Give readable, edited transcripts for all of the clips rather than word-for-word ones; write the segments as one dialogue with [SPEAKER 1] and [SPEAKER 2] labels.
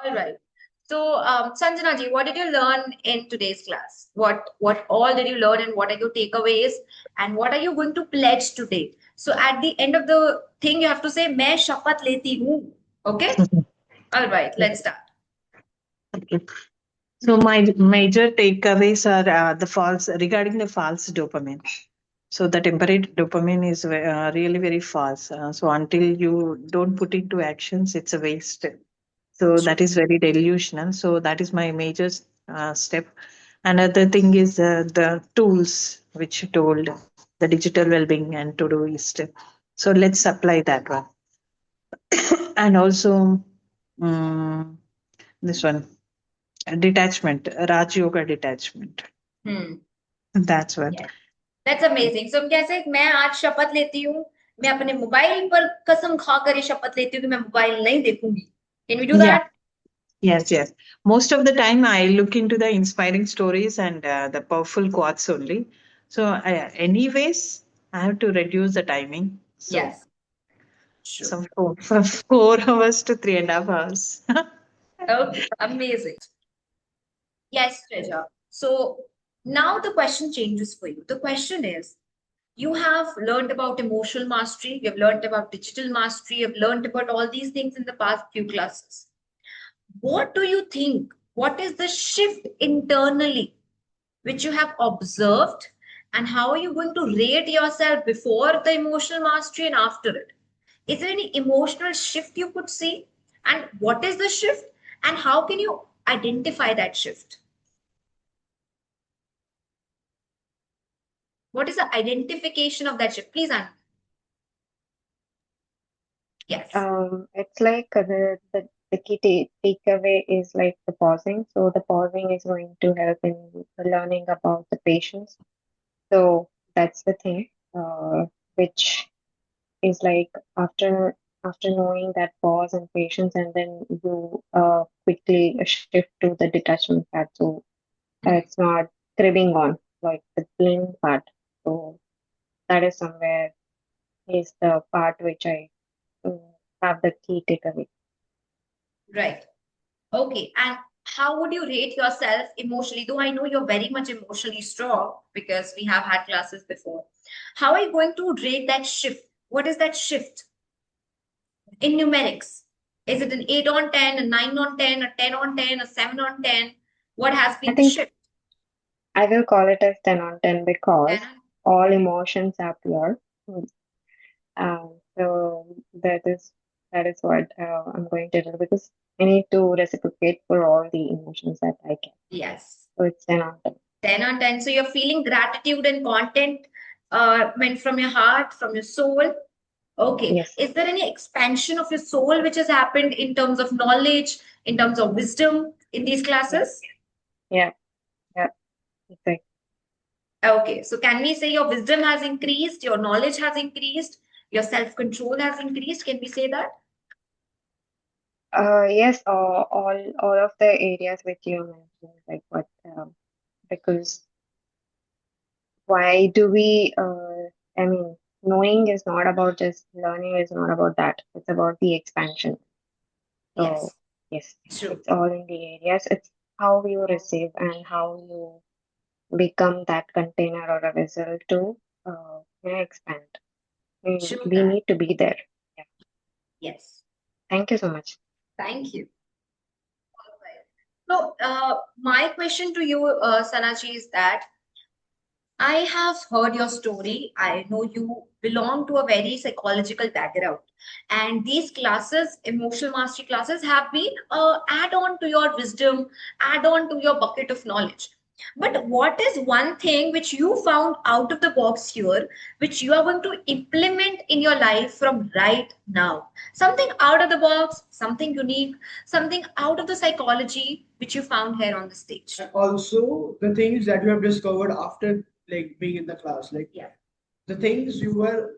[SPEAKER 1] All right. So, Sanjana ji, what did you learn in today's class? What all did you learn, and what are your takeaways, and what are you going to pledge today? So, at the end of the thing, you have to say, "मैं शपथ लेती हूँ." Okay. All right. Let's start.
[SPEAKER 2] Okay. So my major takeaways are the false regarding the false dopamine. So the temporary dopamine is really very false. So until you don't put into actions, it's a waste. So
[SPEAKER 1] True.
[SPEAKER 2] that is very delusional. So that is my major step. Another thing is the tools which you told, the digital well-being and Todoist. So let's apply that one. And also this one, detachment, Raj Yoga detachment.
[SPEAKER 1] Hmm.
[SPEAKER 2] That's what.
[SPEAKER 1] Yes. That's amazing. So, हम कैसे मैं आज शपथ लेती हूँ, मैं अपने mobile पर कसम खाकर ये शपथ लेती हूँ कि मैं मोबाइल नहीं देखूंगी. Can we do
[SPEAKER 2] Yeah.
[SPEAKER 1] that?
[SPEAKER 2] Yes, yes. Most of the time, I look into the inspiring stories and the powerful quotes only. So, anyways, I have to reduce the timing. So,
[SPEAKER 1] Yes. True.
[SPEAKER 2] some from 4 hours to 3.5 hours.
[SPEAKER 1] Okay. Amazing. Yes, Treasure. So now the question changes for you. The question is, you have learned about emotional mastery, you have learned about digital mastery, you have learned about all these things in the past few classes. What do you think? What is the shift internally which you have observed? And how are you going to rate yourself before the emotional mastery and after it? Is there any emotional shift you could see? And what is the shift? And how can you identify that shift? What is the identification of that shift? Please, Anand. Yes.
[SPEAKER 3] It's like the key takeaway is like the pausing. So the pausing is going to help in learning about the patients. So that's the thing, which is like after knowing that pause and patience, and then you quickly shift to the detachment part. So it's not cribbing on like the blend part. So that is somewhere is the part which I uh, have the key takeaway.
[SPEAKER 1] Right. Okay. And how would you rate yourself emotionally? Though I know you're very much emotionally strong because we have had classes before. How are you going to rate that shift? What is that shift in numerics? Is it an 8 on 10, a 9 on 10, a 10 on 10, a 7 on 10? What has
[SPEAKER 3] I
[SPEAKER 1] been the
[SPEAKER 3] think
[SPEAKER 1] shift?
[SPEAKER 3] I will call it as 10 on 10
[SPEAKER 1] 10
[SPEAKER 3] because
[SPEAKER 1] on
[SPEAKER 3] all emotions are pure. So that is what I'm going to do because I need to reciprocate for all the emotions that I can.
[SPEAKER 1] Yes.
[SPEAKER 3] So it's 10 on 10.
[SPEAKER 1] 10 on 10. So you're feeling gratitude and content meant from your heart, from your soul. Okay.
[SPEAKER 3] Yes.
[SPEAKER 1] Is there any expansion of your soul which has happened in terms of knowledge, in terms of wisdom in these
[SPEAKER 3] Yeah.
[SPEAKER 1] classes?
[SPEAKER 3] Yeah. Yeah. Exactly.
[SPEAKER 1] Okay. So can we say your wisdom has increased, your knowledge has increased, your self control has increased? Can we say that?
[SPEAKER 3] Yes. All of the areas which you mentioned, like what because why do we? I mean, knowing is not about just learning. Is not about that. It's about the expansion. So
[SPEAKER 1] Yes.
[SPEAKER 3] yes,
[SPEAKER 1] True.
[SPEAKER 3] it's all in the areas. It's how you receive and how you become that container or a vessel to expand.
[SPEAKER 1] True
[SPEAKER 3] We
[SPEAKER 1] that.
[SPEAKER 3] need to be there. Yeah.
[SPEAKER 1] Yes.
[SPEAKER 3] Thank you so much.
[SPEAKER 1] Thank you. All right. So, my question to you, Sanachi, is that I have heard your story. I know you belong to a very psychological background. And these classes, emotional mastery classes, have been add on to your wisdom, add on to your bucket of knowledge. But what is one thing which you found out of the box here, which you are going to implement in your life from right now? Something out of the box, something unique, something out of the psychology which you found here on the stage.
[SPEAKER 4] And also the things that you have discovered after like being in the class, like
[SPEAKER 1] Yeah.
[SPEAKER 4] the things you were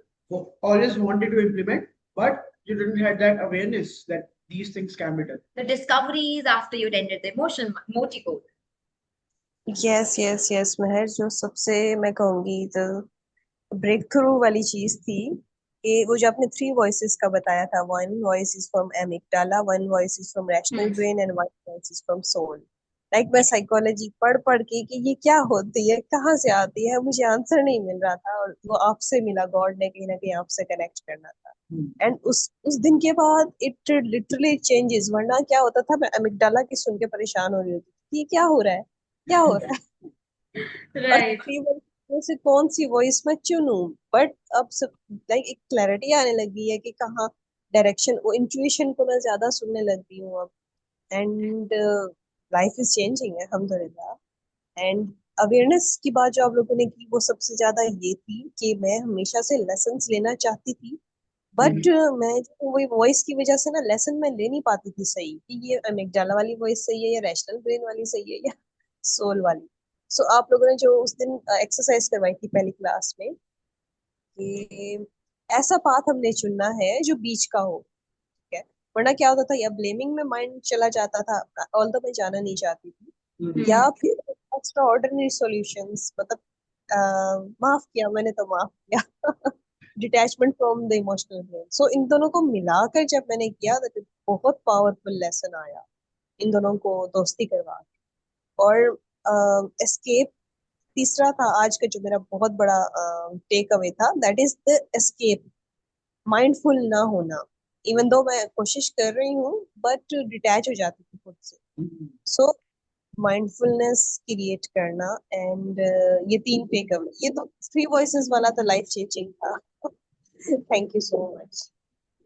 [SPEAKER 4] always wanted to implement, but you didn't have that awareness that these things can be done.
[SPEAKER 1] The discoveries after you ended the emotion motico.
[SPEAKER 5] Yes yes yes महर जो सबसे मैं कहूँगी the break through वाली चीज़ थी कि वो जो आपने 3 वॉइसेस का बताया था, 1 voice is from amygdala, 1 voice is from rational brain and 1 voice is from soul. Like मैं साइकोलॉजी पढ़ पढ़ के कि ये क्या होती है, कहाँ से आती है, मुझे आंसर नहीं मिल रहा था, और वो आपसे मिला, गॉड ने कहीं ना कहीं आपसे कनेक्ट करना था। एंड उस दिन के बाद इट लिटरली चेंजेस। वरना क्या होता था, मैं अमिगडाला की सुन के परेशान हो रही होती थी, ये क्या हो रहा है, क्या हो रहा है। और
[SPEAKER 1] राइट।
[SPEAKER 5] 3 वॉइस से कौन सी वॉइस मैं चुनूं। बट अब सब लाइक एक क्लैरिटी आने लगी है कि कहाँ डायरेक्शन, वो इंट्यूशन को मैं ज्यादा सुनने लग गई हूँ अब। एंड लाइफ इज चेंजिंग है अल्हम्दुलिल्लाह। एंड अवेयरनेस की बात जो आप लोगों ने की, वो सबसे ज्यादा ये थी कि मैं हमेशा से लेसन्स लेना चाहती थी, बट मैं जो वही वॉइस की वजह से ना लेसन मैं ले नहीं पाती थी सही, कि ये अमिगडाला वाली वॉइस सही है या रैशनल ब्रेन वाली सही है या सोल वाली। सो आप लोगों ने जो उस दिन एक्सरसाइज करवाई थी पहली क्लास में, कि ऐसा पाथ हमने चुनना है जो बीच का हो, ठीक है। वरना क्या होता था, या ब्लेमिंग में माइंड चला जाता था, ऑल्दो मैं जाना नहीं चाहती थी, या फिर एक्स्ट्रा ऑर्डिनरी सॉल्यूशंस, मतलब माफ किया मैंने तो माफ किया, detachment from the emotional brain. So इन दोनों को मिलाकर जब मैंने किया, तो बहुत पावरफुल लेसन आया इन दोनों को दोस्ती करवा के। और एस्केप तीसरा था आज का जो मेरा बहुत बड़ा टेक अवे था, that is the escape, mindful ना होना। इवन दो मैं कोशिश कर रही हूँ, बट डिटैच हो जाती थी खुद से। सो माइंडफुलनेस क्रिएट करना, एंड ये 3 टेक अवे, ये तो 3 वॉइसेस वाला तो लाइफ चेंजिंग था। Thank you so much.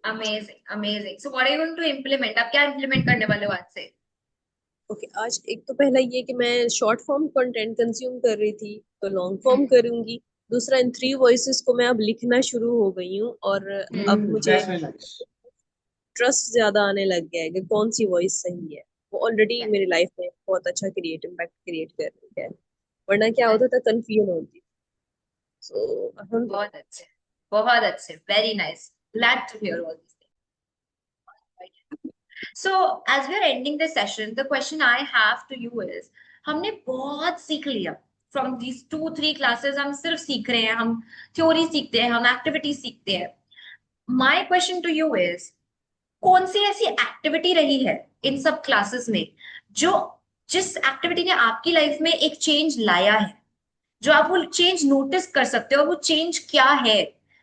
[SPEAKER 1] Amazing amazing. So what are you going to implement? आप क्या इम्प्लीमेंट करने वाले हो आज से?
[SPEAKER 5] ओके, आज एक तो पहला ये कि मैं शॉर्ट फॉर्म कंटेंट कंज्यूम कर रही थी, तो लॉन्ग फॉर्म करूंगी। दूसरा, इन 3 वॉइसेस को मैं अब लिखना शुरू हो गई हूँ, और अब मुझे
[SPEAKER 4] That's very nice.
[SPEAKER 5] ट्रस्ट ज्यादा आने लग गया है कि कौन सी वॉइस सही है। वो ऑलरेडी मेरी लाइफ में बहुत अच्छा इम्पैक्ट क्रिएट कर रही है। वरना क्या होता था, कंफ्यूजन होती। सो
[SPEAKER 1] बहुत अच्छे, बहुत अच्छे, very nice, glad to hear all this things. So, as we are ending this session, the question I have to you is, हमने बहुत सीख लिया from these 2-3 classes। हम सिर्फ सीख रहे हैं, हम थ्योरी सीखते हैं, हम एक्टिविटी सीखते हैं। My question to you is, कौन सी ऐसी एक्टिविटी रही है इन सब क्लासेस में जो, जिस एक्टिविटी ने आपकी लाइफ में एक चेंज लाया है, जो आप वो चेंज नोटिस कर सकते हो, और वो चेंज क्या है?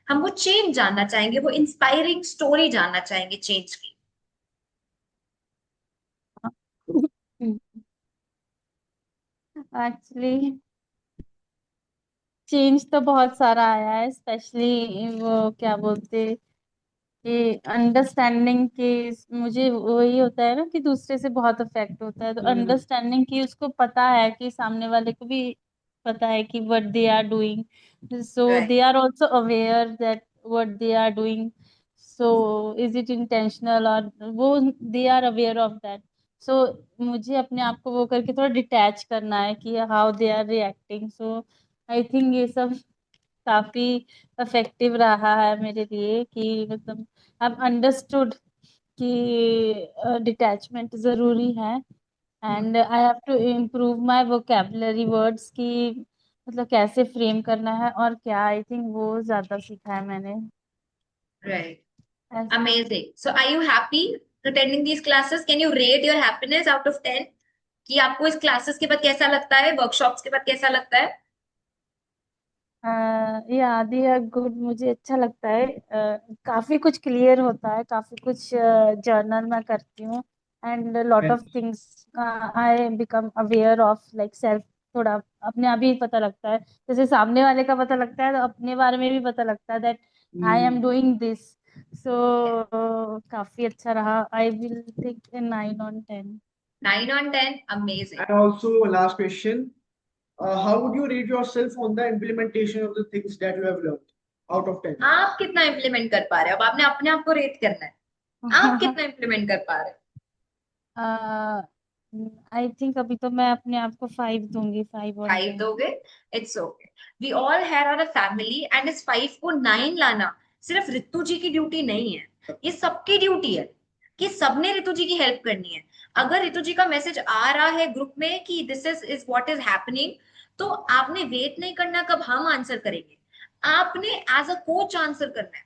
[SPEAKER 1] हम वो चेंज जानना चाहेंगे, वो इंस्पायरिंग स्टोरी जानना चाहेंगे चेंज की।
[SPEAKER 6] एक्चुअली चेंज तो बहुत सारा आया है, स्पेशली वो क्या बोलते, कि अंडरस्टैंडिंग के, मुझे वही होता है ना कि दूसरे से बहुत अफेक्ट होता है, तो अंडरस्टैंडिंग की उसको पता है कि सामने वाले को भी पता है कि what they are doing, so
[SPEAKER 1] Right.
[SPEAKER 6] They are also aware that what they are doing, so is it intentional, और वो they are aware of that. So मुझे अपने आप को वो करके थोड़ा डिटैच करना है कि how they are reacting. So I think ये सब काफी इफेक्टिव रहा है मेरे लिए, कि मतलब आई अंडरस्टूड कि डिटैचमेंट जरूरी है, and I have to improve my vocabulary words की, मतलब कैसे फ्रेम करना है और क्या, आई थिंक वो ज्यादा सीखा है मैंने।
[SPEAKER 1] Right.
[SPEAKER 6] ऐस-
[SPEAKER 1] Amazing. So are you happy attending these classes? Can you rate your happiness out of 10? कि आपको इस क्लासेस के बाद कैसा लगता है, वर्कशॉप्स के बाद कैसा लगता है?
[SPEAKER 6] या दे आर गुड, मुझे अच्छा लगता है। काफी कुछ क्लियर होता है, काफी कुछ जर्नल मैं करती हूँ, and lot of things I become aware of, like self, थोड़ा अपने आप ही पता लगता है, जैसे सामने वाले का पता लगता है तो अपने बारे में भी पता लगता है that I am doing this. So काफी अच्छा रहा, I will take 9 on 10।
[SPEAKER 1] 9 on 10. Amazing.
[SPEAKER 4] And also, last question. How would you rate yourself on the implementation of the things that you have learned out of 10?
[SPEAKER 1] आप कितना implement कर पा रहे हो? अब आपने अपने आप को रेट करना है, आप कितना इम्प्लीमेंट कर पा रहे
[SPEAKER 6] आई थिंक अभी तो मैं अपने आप को 5 दूंगी, 5
[SPEAKER 1] हो?
[SPEAKER 6] on
[SPEAKER 1] 5
[SPEAKER 6] 10।
[SPEAKER 1] दोगे? It's okay. We all have our family, and इस 5 को 9 लाना सिर्फ रितु जी की ड्यूटी नहीं है, ये सबकी ड्यूटी है कि सबने रितु जी की हेल्प करनी है। अगर रितु जी का मैसेज आ रहा है ग्रुप में कि this is what is happening, तो आपने वेट नहीं करना कब हम आंसर करेंगे, आपने एज अ कोच आंसर करना है।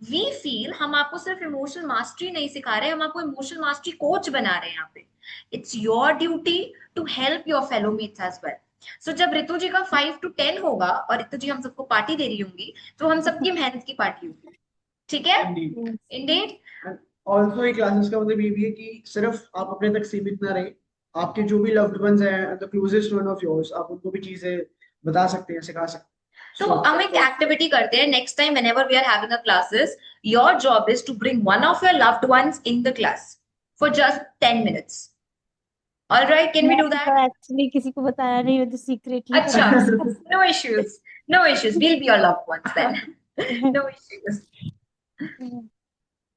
[SPEAKER 1] वी फील हम आपको सिर्फ इमोशनल मास्टरी नहीं सिखा रहे, हम आपको इमोशनल मास्टरी कोच बना रहे हैं यहाँ पे। It's your duty to help your fellow mates as well. So जब रितु जी का 5 to 10 होगा और रितु जी हम सबको पार्टी दे रही होंगी, तो हम सबकी मेहनत की पार्टी होगी, ठीक है?
[SPEAKER 4] Indeed.
[SPEAKER 1] इंडेड।
[SPEAKER 4] ऑल्सो ये क्लासेस का मतलब ये भी है कि सिर्फ आप अपने तक सीमित ना रहे, आपके जो भी लव्ड वंस हैं, the closest one of yours, आप उनको भी चीजें बता सकते हैं, सिखा सकते हैं।
[SPEAKER 1] तो हम एक एक्टिविटी करते हैं next time whenever we are having a classes, your job is to bring one of your loved ones in the class for just 10 minutes. All right, can we do that?
[SPEAKER 6] Actually किसी को बताया नहीं, वो तो secretly
[SPEAKER 1] अच्छा, no issues, no issues. We'll be your loved ones then. No issues.